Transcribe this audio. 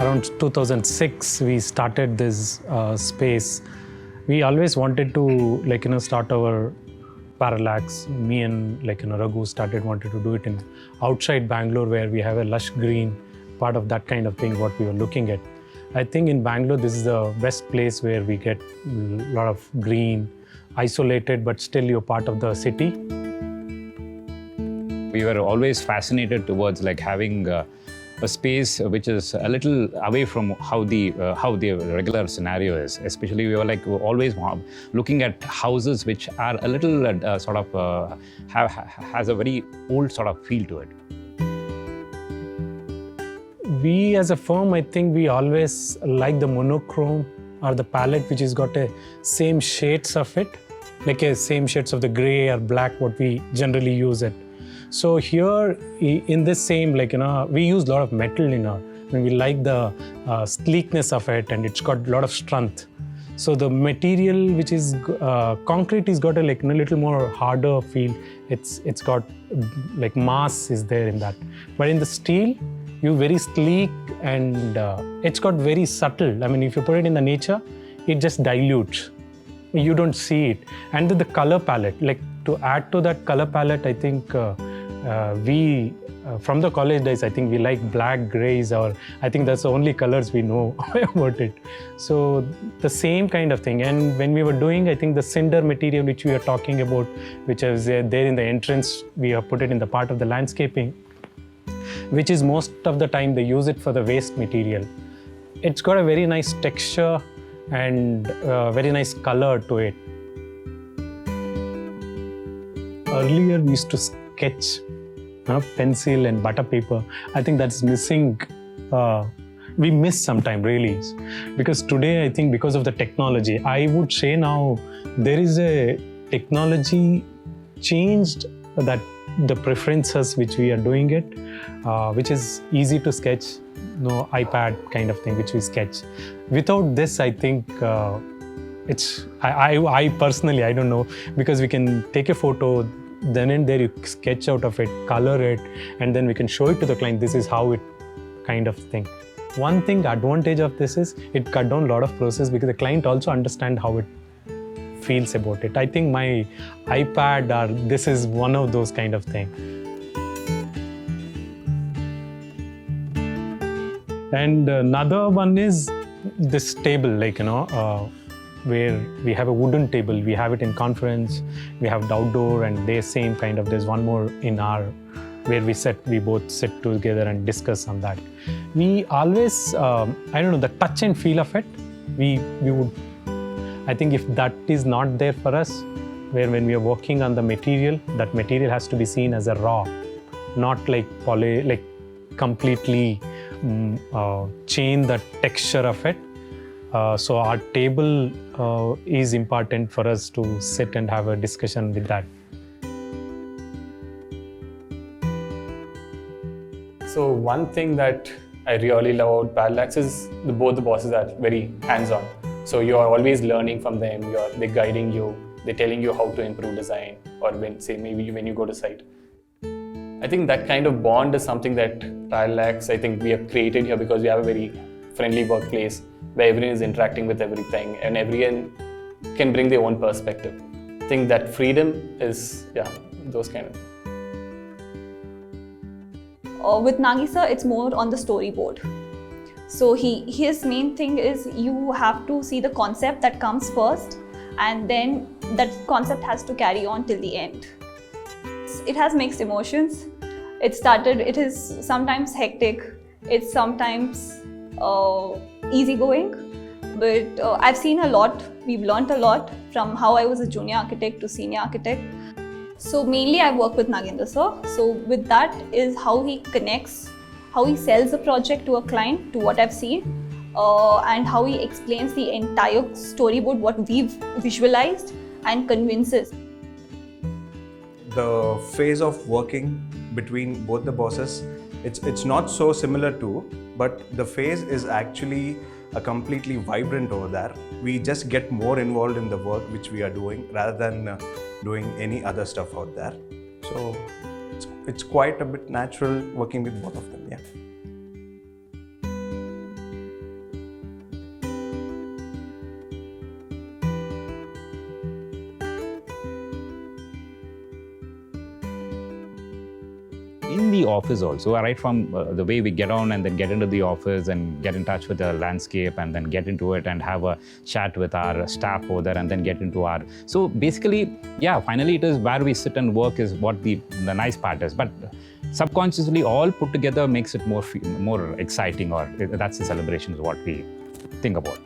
around 2006 we started this space. We always wanted to start our parallax. Me and Raghu wanted to do it in outside Bangalore, where we have a lush green part of that kind of thing what we were looking at. I think in Bangalore this is the best place where we get a lot of green, isolated, but still you're part of the city. We were always fascinated towards having a space which is a little away from how the regular scenario is. Especially we were always looking at houses which are a little has a very old sort of feel to it. We as a firm, I think we always like the monochrome or the palette which has got a same shades of it, like a same shades of the gray or black what we generally use it. So here in this same, we use a lot of metal in our, and we like the sleekness of it, and it's got a lot of strength. So the material which is concrete has got a little more harder feel. It's got mass is there in that. But in the steel, you're very sleek, and it's got very subtle. I mean, if you put it in the nature, it just dilutes. You don't see it. And the color palette, to add to that color palette, I think we from the college days, I think we like black, grays, or I think that's the only colors we know about it. So the same kind of thing. And when we were doing, I think the cinder material which we are talking about, which is there in the entrance, we have put it in the part of the landscaping, which is most of the time they use it for the waste material. It's got a very nice texture and very nice color to it. Earlier we used to sketch pencil and butter paper. I think that's missing. We miss sometime really, because today I think because of the technology, I would say now there is a technology changed that the preferences which we are doing it, which is easy to sketch, no iPad kind of thing which we sketch. Without this, I think I personally, I don't know, because we can take a photo, then and there you sketch out of it, color it, and then we can show it to the client. This is how it kind of thing. One thing advantage of this is it cut down a lot of process, because the client also understand how it feels about it. I think my iPad or this is one of those kind of thing. And another one is this table, where we have a wooden table. We have it in conference, we have it outdoor, and there's same kind of, there's one more in our, where we both sit together and discuss on that. We always, the touch and feel of it, we would, I think if that is not there for us, where when we are working on the material, that material has to be seen as a raw, not completely change the texture of it. So our table is important for us to sit and have a discussion with that. So one thing that I really love about Parallax is both the bosses are very hands-on. So you are always learning from them. They're guiding you. They're telling you how to improve design, or maybe when you go to site. I think that kind of bond is something that Parallax, I think we have created here, because we have a very friendly workplace where everyone is interacting with everything and everyone can bring their own perspective. I think that freedom is, those kind of. With Nagi sir, it's more on the storyboard. So his main thing is you have to see the concept that comes first, and then that concept has to carry on till the end. It has mixed emotions. It is sometimes hectic, it's sometimes easygoing, but I've seen a lot, we've learned a lot from how I was a junior architect to senior architect. So mainly I work with Nagendra sir. So with that is how he connects, how he sells a project to a client, to what I've seen, and how he explains the entire storyboard, what we've visualized, and convinces. The phase of working between both the bosses, it's not so similar too, but the phase is actually a completely vibrant over there. We just get more involved in the work which we are doing rather than doing any other stuff out there. So it's quite a bit natural working with both of them, yeah. the office also, right from the way we get on and then get into the office and get in touch with the landscape and then get into it and have a chat with our staff over there and then get into our. So basically, yeah, finally it is where we sit and work is what the nice part is. But subconsciously, all put together makes it more exciting, or that's the celebration is what we think about.